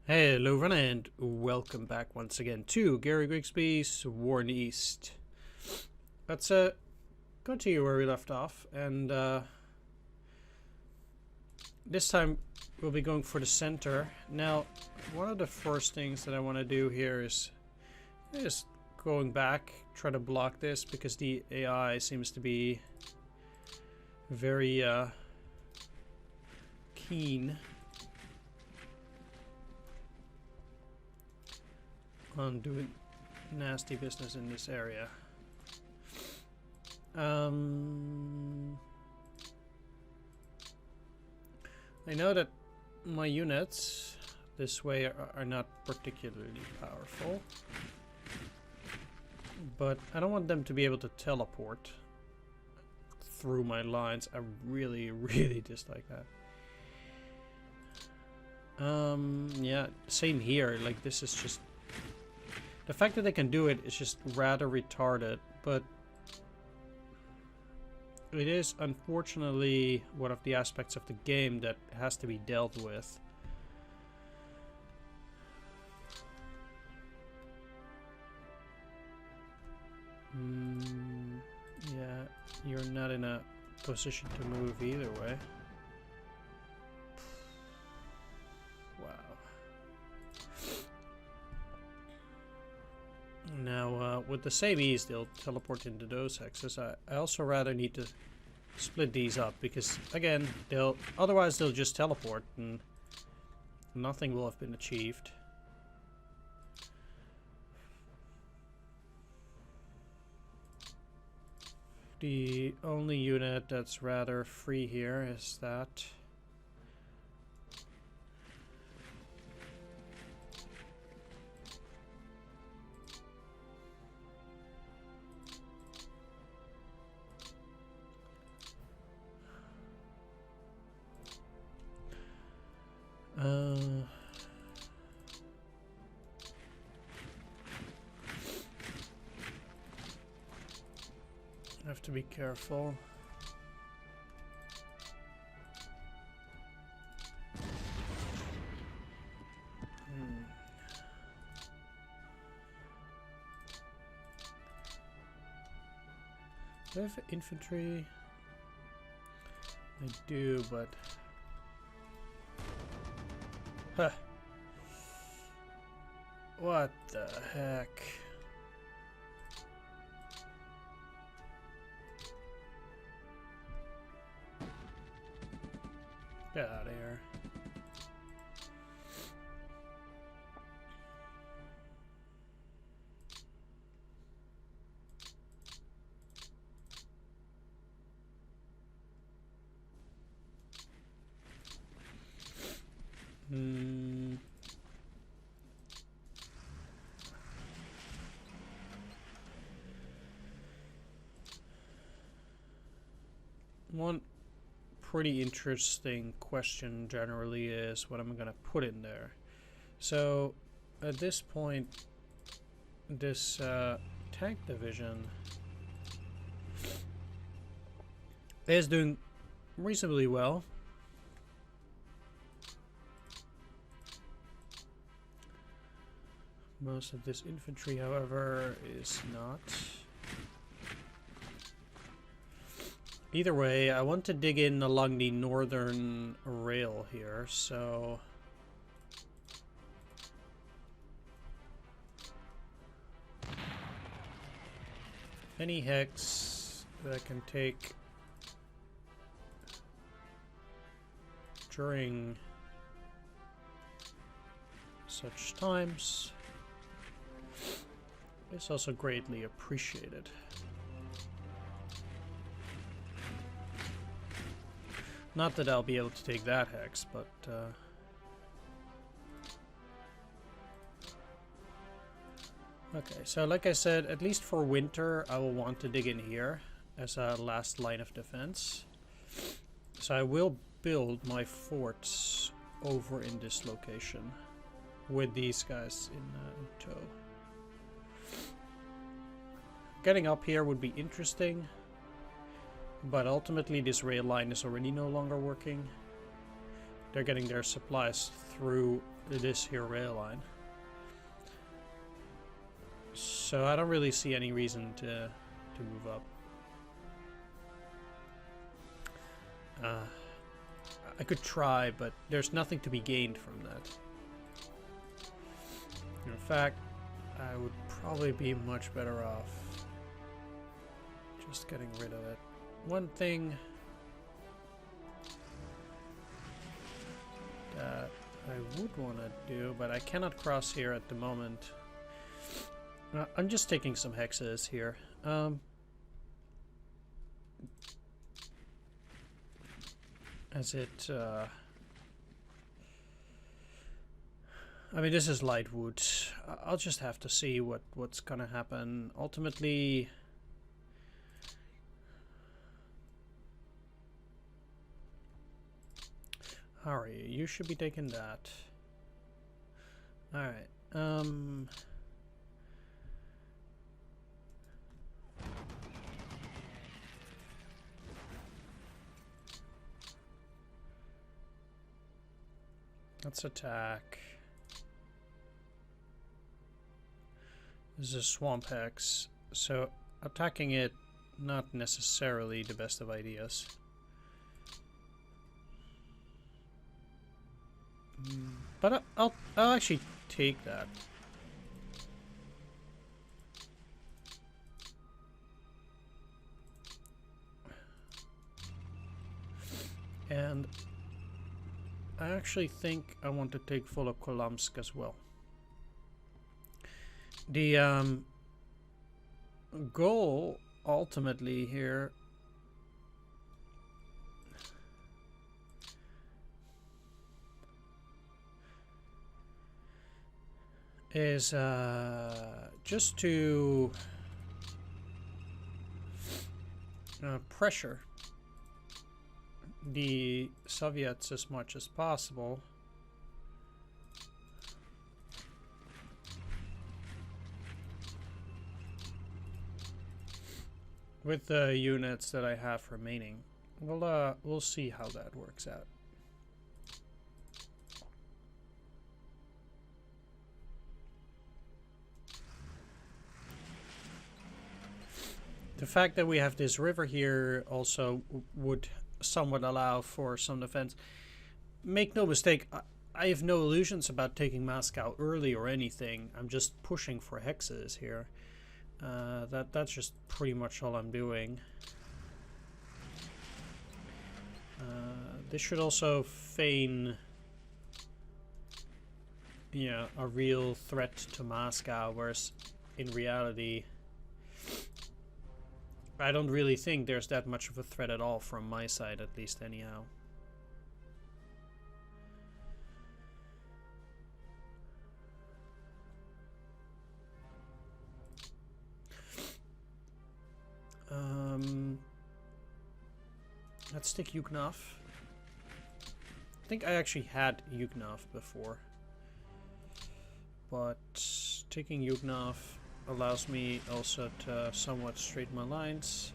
Hello everyone and welcome back once again to Gary Grigsby's War in the East. Let's continue where we left off, and this time we'll be going for the center. Now, one of the first things that I want to do here is just going back, try to block this, because the AI seems to be very keen on doing nasty business in this area. I know that my units this way are not particularly powerful, but I don't want them to be able to teleport through my lines. I really dislike that. Yeah, same here. Like, this is just... The fact that they can do it is just rather retarded, but it is unfortunately one of the aspects of the game that has to be dealt with. Yeah, you're not in a position to move either way. Now, with the same ease, they'll teleport into those hexes. I also rather need to split these up, because, again, otherwise they'll just teleport and nothing will have been achieved. The only unit that's rather free here is that. I have to be careful. Do I have infantry? I do, but... Huh. What the heck? Get out of here. One pretty interesting question generally is what I'm gonna put in there. So at this point, this tank division is doing reasonably well. Most of this infantry, however, is not. Either way, I want to dig in along the northern rail here, so... Any hex that I can take during such times is also greatly appreciated. Not that I'll be able to take that hex, but okay, so like I said, at least for winter, I will want to dig in here as a last line of defense. So I will build my forts over in this location with these guys in tow. Getting up here would be interesting, but ultimately this rail line is already no longer working. They're getting their supplies through this here rail line. So I don't really see any reason to move up. I could try, but there's nothing to be gained from that. In fact, I would probably be much better off just getting rid of it. One thing that I would want to do, but I cannot cross here at the moment. I'm just taking some hexes here. As it, I mean, this is light wood. I'll just have to see what's gonna happen. Ultimately, Harry, you should be taking that. All right. Let's attack. This is a swamp hex, so attacking it not necessarily the best of ideas. But I'll actually take that. And I actually think I want to take Volokolamsk as well. The goal ultimately here is just to pressure the Soviets as much as possible. With the units that I have remaining. We'll see how that works out. The fact that we have this river here also would somewhat allow for some defense. Make no mistake, I have no illusions about taking Moscow early or anything. I'm just pushing for hexes here. That's just pretty much all I'm doing. This should also feign, yeah, a real threat to Moscow, whereas in reality I don't really think there's that much of a threat at all from my side, at least anyhow. Let's take Yuknov. I think I actually had Yuknov before, but taking Yuknov allows me also to somewhat straighten my lines.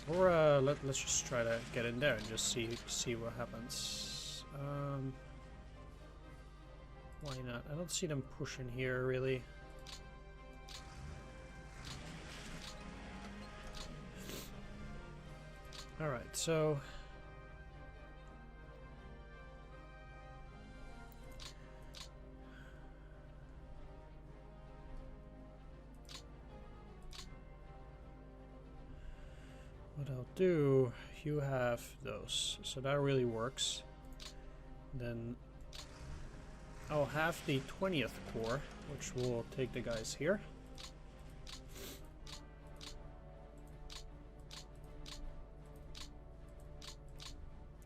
Or let's just try to get in there and just see what happens. Why not? I don't see them pushing here really. Alright, so what I'll do, you have those, so that really works. Then I'll have the 20th Corps, which will take the guys here.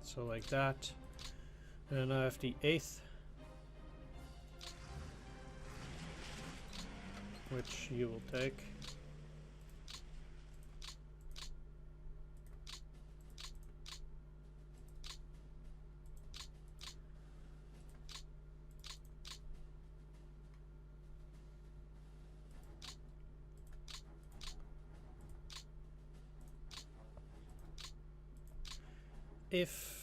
So like that. And I have the 8th, which you will take. if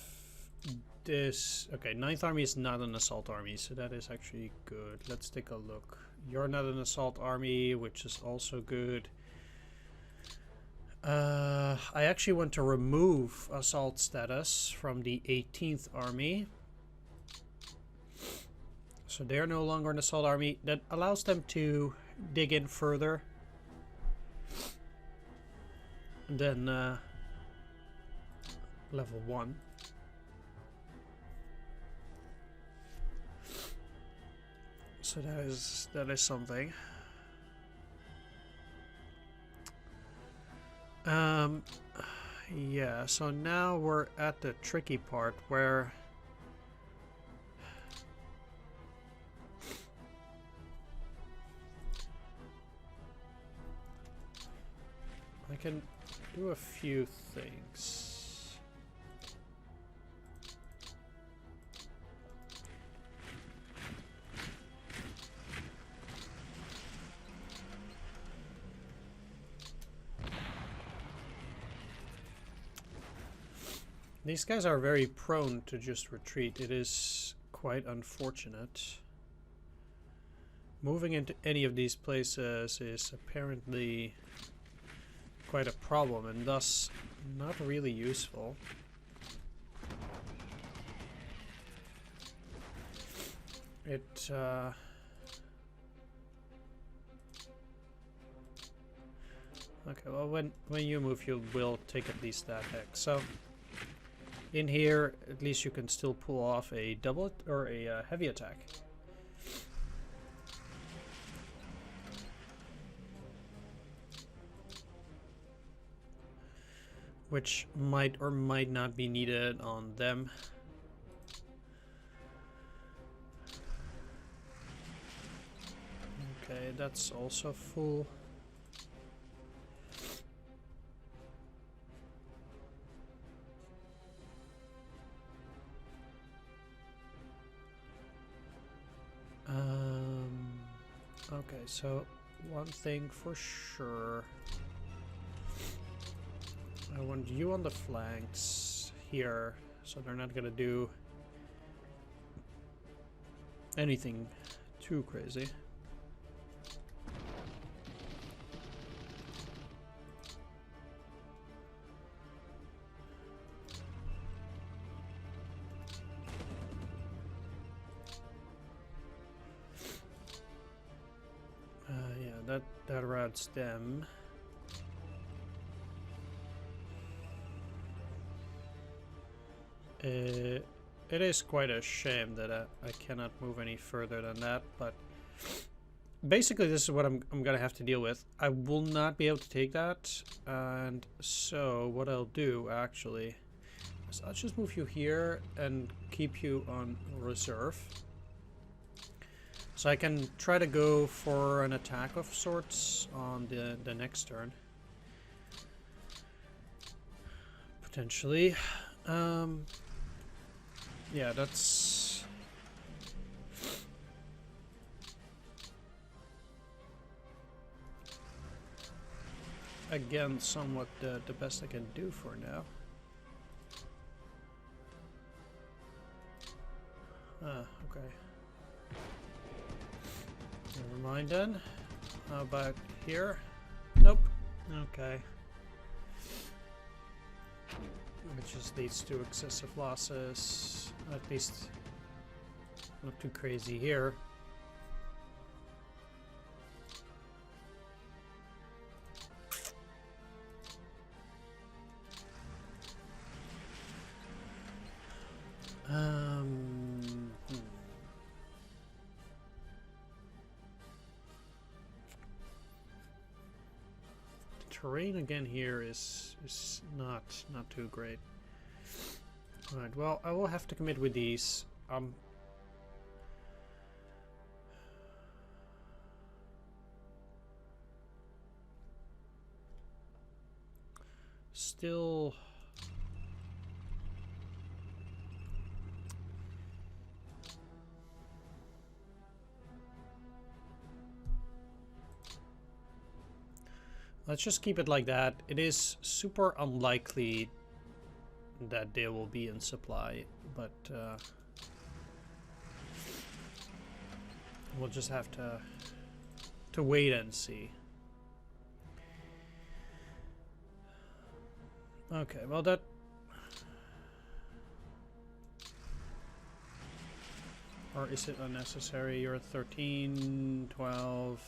this... Okay, 9th Army is not an assault army, so that is actually good. Let's take a look. You're not an assault army, which is also good. I actually want to remove assault status from the 18th Army. So they're no longer an assault army. That allows them to dig in further. And then level 1. So that is something. Yeah, so now we're at the tricky part where I can do a few things. These guys are very prone to just retreat. It is quite unfortunate. Moving into any of these places is apparently quite a problem and thus not really useful. It okay, well when you move you will take at least that heck. So in here at least you can still pull off a double or a heavy attack. Which might or might not be needed on them. Okay, that's also full. Okay, so one thing for sure. I want you on the flanks here, so they're not gonna do anything too crazy. Yeah, that routes them. It is quite a shame that I cannot move any further than that, but basically this is what I'm gonna have to deal with. I will not be able to take that, and so what I'll do actually is I'll just move you here and keep you on reserve. So I can try to go for an attack of sorts on the next turn. Potentially. Yeah, that's... Again, somewhat the best I can do for now. Okay. Never mind then. How about here? Nope. Okay. Which just leads to excessive losses. At least not too crazy here. Terrain again here is not too great. Alright, well I will have to commit with these. Still let's just keep it like that. It is super unlikely that they will be in supply, but we'll just have to wait and see. Okay, well that... Or is it unnecessary? You're at 13, 12...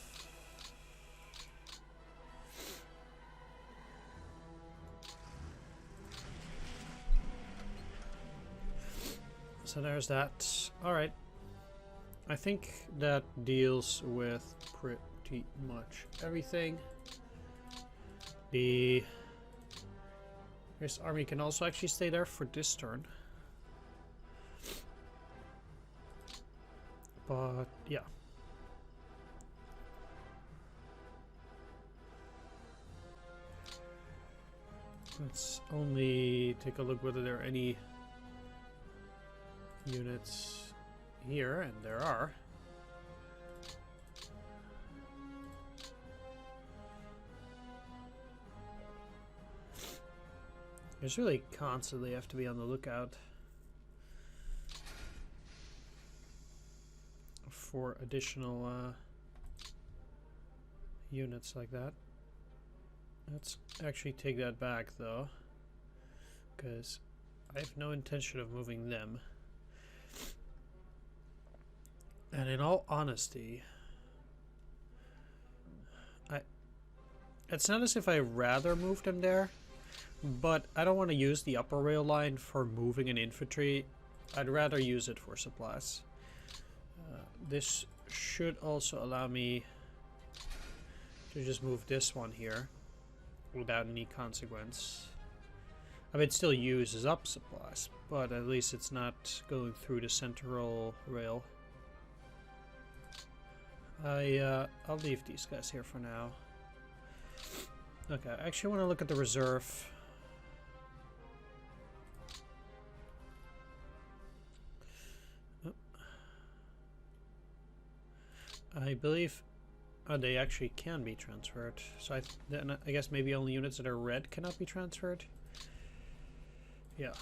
So there's that. Alright. I think that deals with pretty much everything. This army can also actually stay there for this turn. But yeah. Let's only take a look whether there are any units here, and there are. There's really constantly have to be on the lookout for additional units like that. Let's actually take that back though, because I have no intention of moving them. And in all honesty, it's not as if I rather move them there, but I don't want to use the upper rail line for moving an infantry. I'd rather use it for supplies. This should also allow me to just move this one here without any consequence. I mean, it still uses up supplies, but at least it's not going through the central rail. I'll leave these guys here for now. Okay, I actually want to look at the reserve. Oh. I believe they actually can be transferred. So then I guess maybe only units that are red cannot be transferred. Yeah.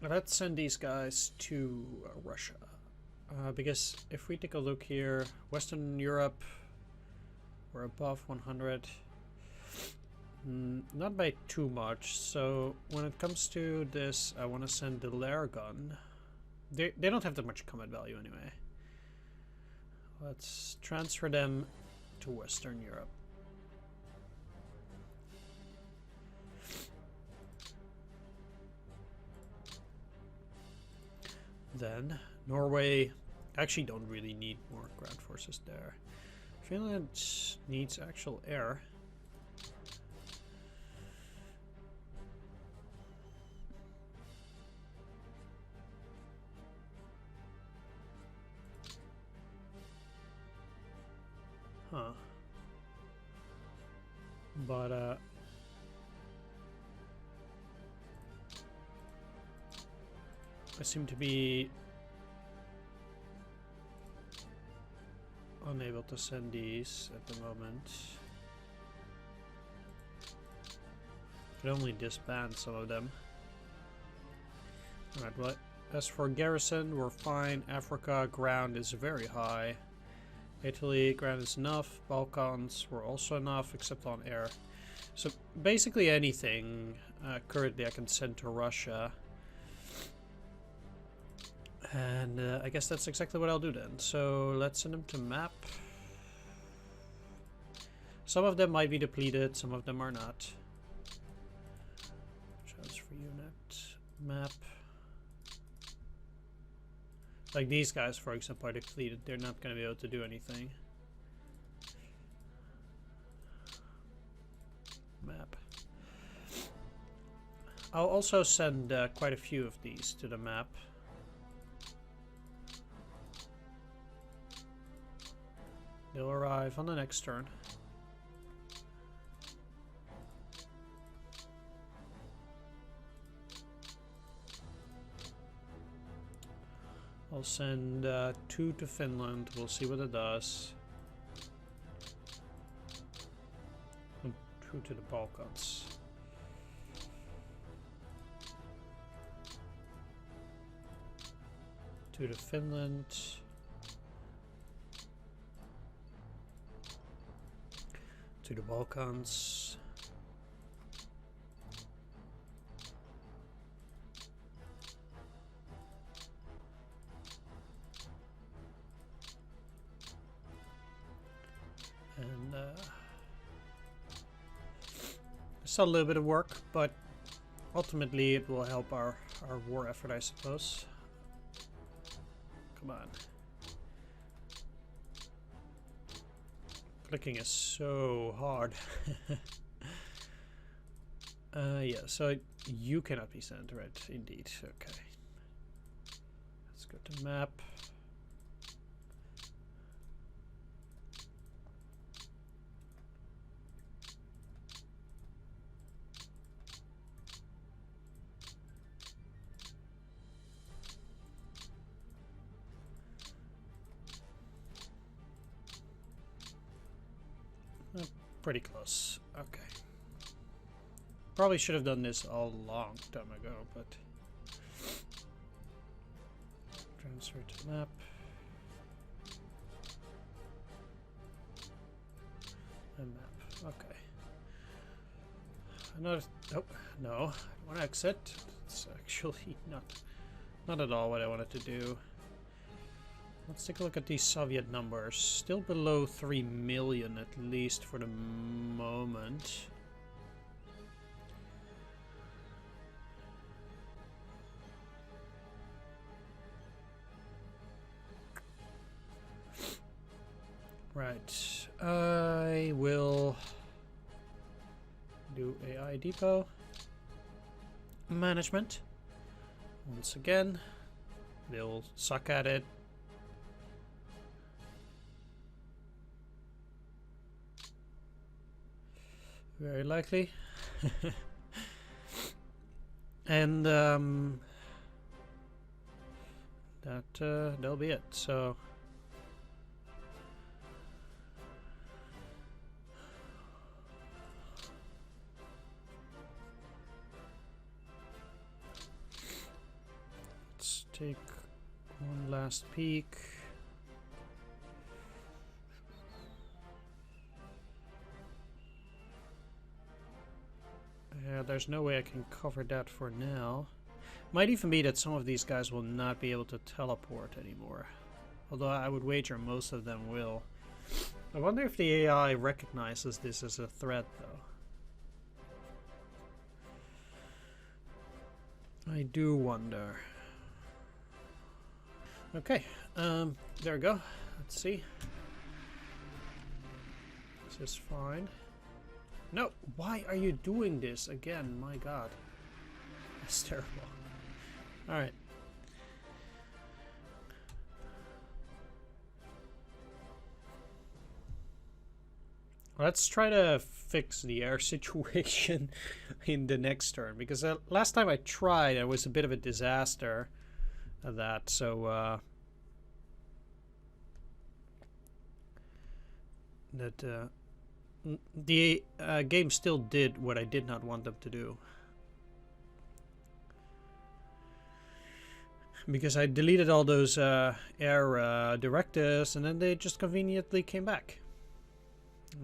Let's send these guys to Russia. Because if we take a look here, Western Europe, we're above 100. Not by too much. So when it comes to this, I want to send the Lair gun. They don't have that much combat value anyway. Let's transfer them to Western Europe. Then Norway actually don't really need more ground forces there. Finland needs actual air. Huh. But I seem to be unable to send these at the moment. Could only disband some of them. Alright, well, as for garrison, we're fine. Africa, ground is very high. Italy, ground is enough. Balkans were also enough, except on air. So basically anything currently I can send to Russia. And I guess that's exactly what I'll do then. So let's send them to map. Some of them might be depleted, some of them are not. Transfer unit, map. Like these guys, for example, are depleted. They're not going to be able to do anything. Map. I'll also send quite a few of these to the map. They'll arrive on the next turn. I'll send 2 to Finland. We'll see what it does. And 2 to the Balkans. to the Finland. To the Balkans. And it's a little bit of work, but ultimately it will help our war effort, I suppose. Come on. Clicking is so hard. Yeah, so you cannot be sent, right? Indeed. Okay. Let's go to map. Pretty close. Okay. Probably should have done this a long time ago, but transfer to map. And map. Okay. Another. Oh no! I want to exit. It's actually not at all what I wanted to do. Let's take a look at these Soviet numbers. Still below 3 million, at least for the moment. Right. I will do AI depot management. Once again, they'll suck at it. Very likely. And that'll be it. So let's take one last peek. Yeah, there's no way I can cover that for now. Might even be that some of these guys will not be able to teleport anymore. Although I would wager most of them will. I wonder if the AI recognizes this as a threat, though. I do wonder. Okay, there we go. Let's see. This is fine. No, why are you doing this again? My god. That's terrible. Alright. Let's try to fix the air situation in the next turn, because last time I tried it was a bit of a disaster of that, so the game still did what I did not want them to do. Because I deleted all those air directives and then they just conveniently came back.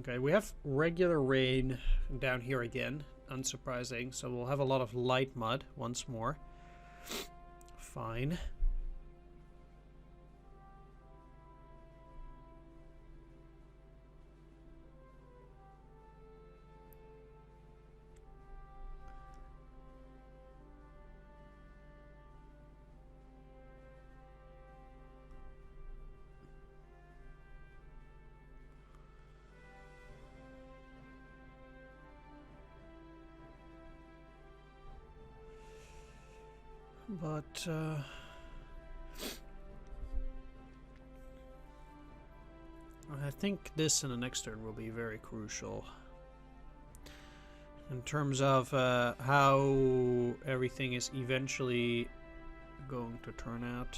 Okay, we have regular rain down here again, unsurprising, so we'll have a lot of light mud once more. Fine. But I think this in the next turn will be very crucial in terms of how everything is eventually going to turn out.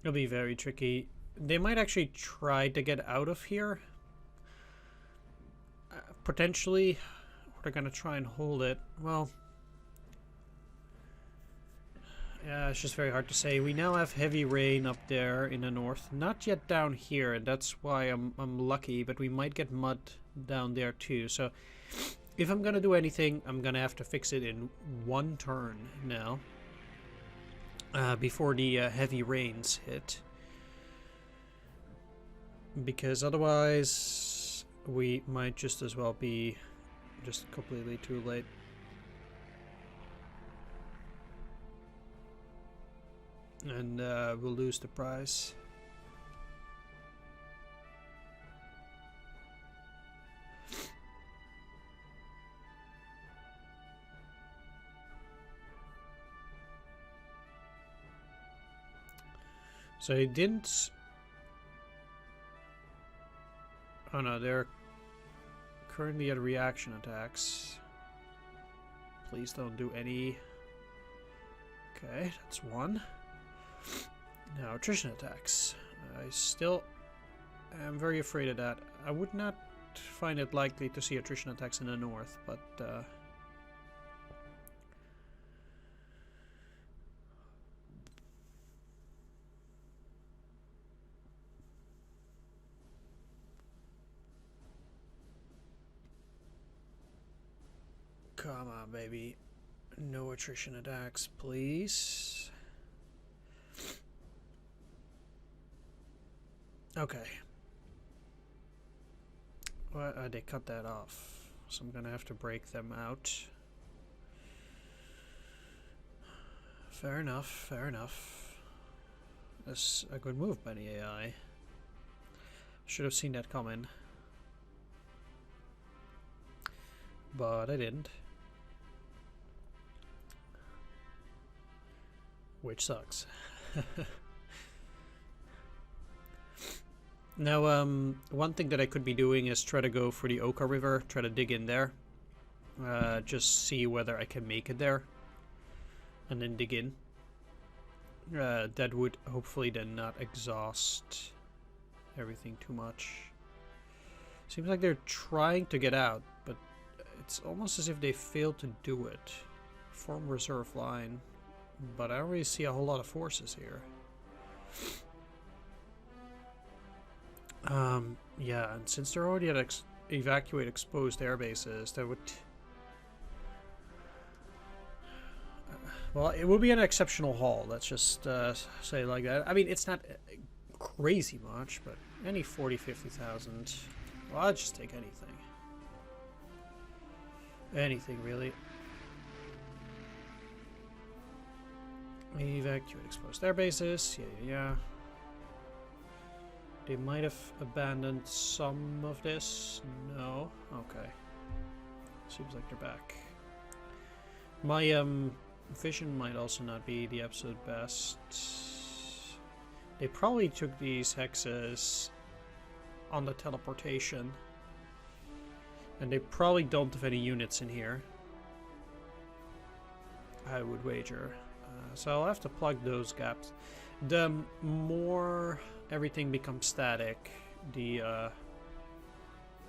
It'll be very tricky. They might actually try to get out of here. Potentially. Or they're gonna try and hold it. Well... yeah, it's just very hard to say. We now have heavy rain up there in the north. Not yet down here, and that's why I'm lucky, but we might get mud down there too. So if I'm gonna do anything, I'm gonna have to fix it in one turn now. Before the heavy rains hit. Because otherwise we might just as well be just completely too late. And we'll lose the prize. So he didn't... oh no, they're currently at reaction attacks. Please don't do any... okay, that's one. Now, attrition attacks. I still am very afraid of that. I would not find it likely to see attrition attacks in the north, but... come on, baby. No attrition attacks, please. Okay. Well, they cut that off, so I'm gonna have to break them out. Fair enough, fair enough. That's a good move by the AI. Should have seen that coming. But I didn't. Which sucks. Now, one thing that I could be doing is try to go for the Oka River, try to dig in there. Just see whether I can make it there. And then dig in. That would hopefully then not exhaust everything too much. Seems like they're trying to get out, but it's almost as if they failed to do it. Form reserve line. But I don't really see a whole lot of forces here. Yeah, and since they're already at evacuate exposed air bases, that would... well, it would be an exceptional haul, let's just say it like that. I mean, it's not crazy much, but any 40, 50,000. Well, I'll just take anything. Anything, really. Evacuate exposed air bases. Yeah. They might have abandoned some of this. No. Okay. Seems like they're back. My vision might also not be the absolute best. They probably took these hexes on the teleportation. And they probably don't have any units in here, I would wager. So I'll have to plug those gaps. The more everything becomes static, the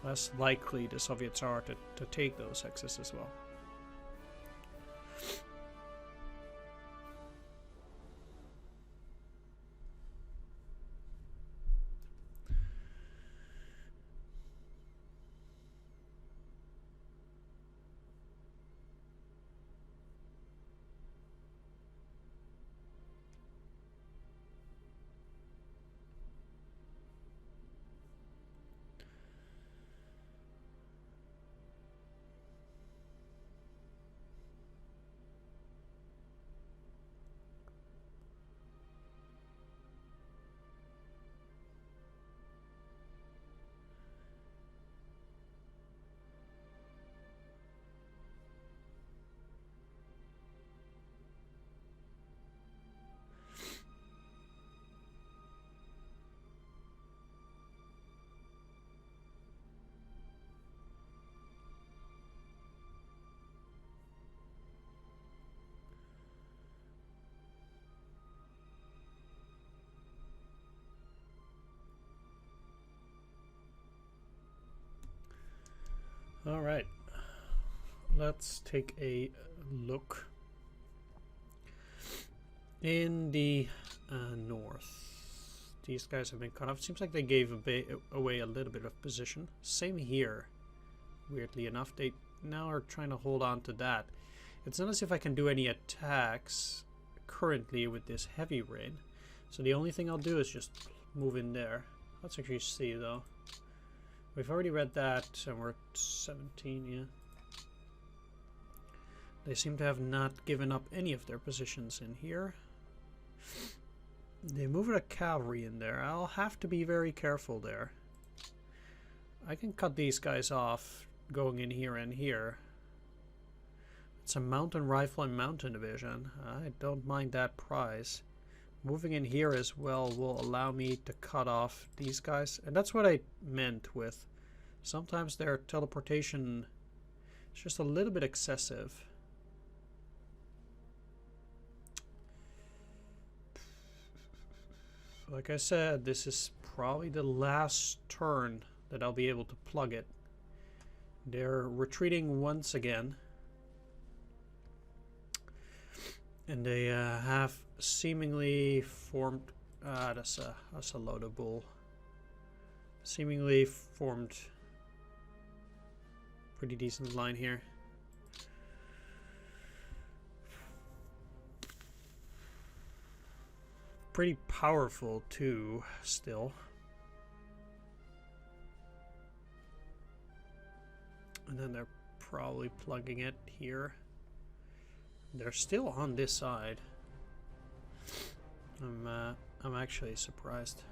less likely the Soviets are to take those hexes as well. Alright, let's take a look. In the north, these guys have been cut off. Seems like they gave away a little bit of position. Same here, weirdly enough. They now are trying to hold on to that. It's not as if I can do any attacks currently with this heavy rain. So the only thing I'll do is just move in there. Let's actually see though. We've already read that, and we're at 17, yeah. They seem to have not given up any of their positions in here. They moved a cavalry in there. I'll have to be very careful there. I can cut these guys off going in here and here. It's a mountain rifle and mountain division. I don't mind that prize. Moving in here as well will allow me to cut off these guys. And that's what I meant with sometimes their teleportation is just a little bit excessive. Like I said, this is probably the last turn that I'll be able to plug it. They're retreating once again. And they have seemingly formed... that's a load of bull. Seemingly formed pretty decent line here. Pretty powerful too, still. And then they're probably plugging it here. They're still on this side. I'm actually surprised.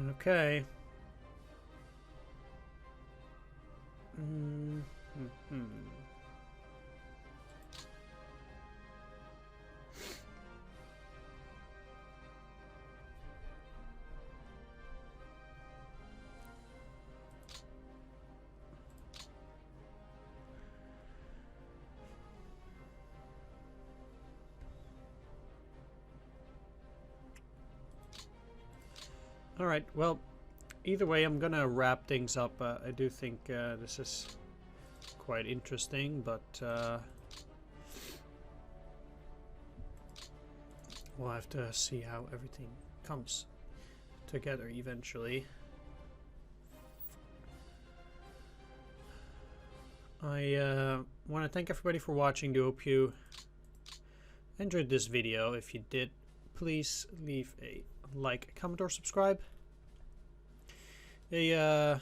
Okay. All right, well, either way, I'm gonna wrap things up. I do think this is quite interesting, but we'll have to see how everything comes together eventually. I want to thank everybody for watching. Do hope you enjoyed this video. If you did, please leave a like, comment, or subscribe. Yeah,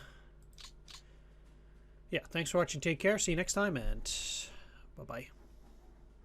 thanks for watching. Take care. See you next time, and bye-bye.